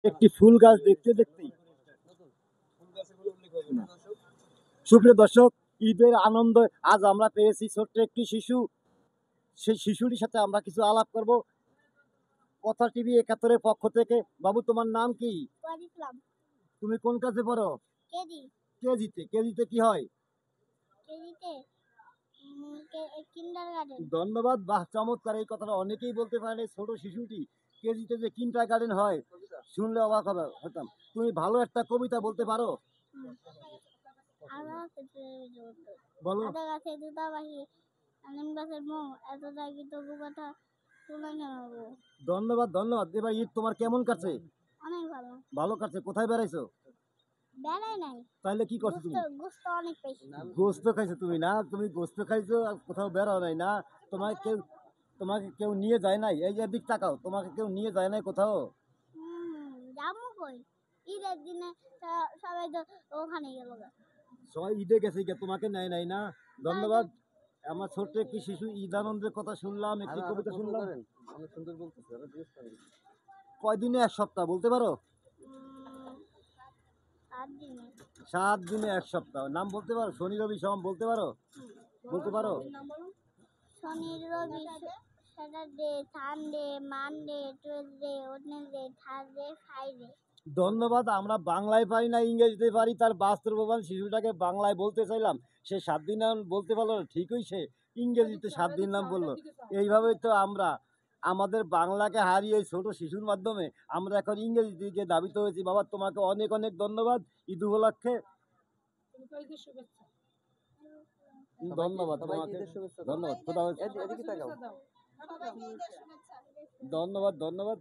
একটি ফুল গাছ দেখতে দেখতেই সুপ্রিয় দর্শক, ঈদের আনন্দ আজ আমরা পেয়েছি ছোট্ট একটি শিশু। সেই শিশুটির সাথে আমরা কিছু আলাপ করব কথা টিভি ৭১ এর পক্ষ থেকে। বাবু, তোমার নাম কি? ইসলাম। তুমি কোন ক্লাসে পড়ো? কেজি। কেজিতে কি হয়? কেজিতে কিন্ডারগার্টেন। ধন্যবাদ, বাহ চমৎকার। এই কথাটা অনেকেই বলতে পারেন। এই ছোট শিশুটি কেজিতে যে কিন্ডারগার্টেন হয় শুনলে অবাক হতাম। তুমি ভালো একটা কবিতা বলতে পারো? বলো। আদা গাছে দুটা পাখি, নিম গাছের মৌ, এত থাকি তবু কথা শুনে জানাবো। ধন্যবাদ। এবার ঈদ তোমার কেমন কাটছে? অনেক ভালো। ভালো কাটছে। কোথায় বেড়াইছো? বেড়াই নাই, তাহলে কি করছো তুমি? গোস্ত অনেক পেয়েছি। গোস্ত খাইছো তুমি? না, তুমি গোস্ত খাইছো আর কোথাও বেড়াও নাই না? তোমাকে কেউ নিয়ে যায় নাই? এই যে দিক তাকাও, তোমাকে কেউ নিয়ে যায় নাই কোথাও? যাবো কই? ঈদের দিনে সবাই তো ওখানে গেল। সবাই ঈদে গেছে, তোমাকে নেয় নাই না? ধন্যবাদ। আমার ছোট্ট একটি শিশু ঈদ আনন্দের কথা শুনলাম, একটি কবিতা শুনলাম। অনেক সুন্দর বলতেছে। কয়দিনে? এক সপ্তাহ বলতে পারো? 7 দিনে 1 সপ্তাহ। নাম বলতে পারো? শনি রবি সোম বলতে পারো? বলতে পারো? শনি রবি Saturday Sunday Monday Tuesday Wednesday Thursday Friday. ধন্যবাদ। আমরা বাংলায় পারি না, ইংরেজিতে পারি। তার বাস্তব প্রমাণ। শিশুটাকে বাংলায় বলতে চাইলাম, সে 7 দিন নাম বলতে পারলো না। ঠিকই, সে ইংরেজিতে 7 দিন নাম বললো। এইভাবেই তো আমরা আমাদের বাংলাকে হারিয়ে ছোট শিশুর মাধ্যমে আমরা এখন ইংরেজি দিকে ধাবিত হয়েছি। বাবা, তোমাকে অনেক অনেক ধন্যবাদ ঈদ উপলক্ষে। ধন্যবাদ তোমাকে। ধন্যবাদ। ধন্যবাদ।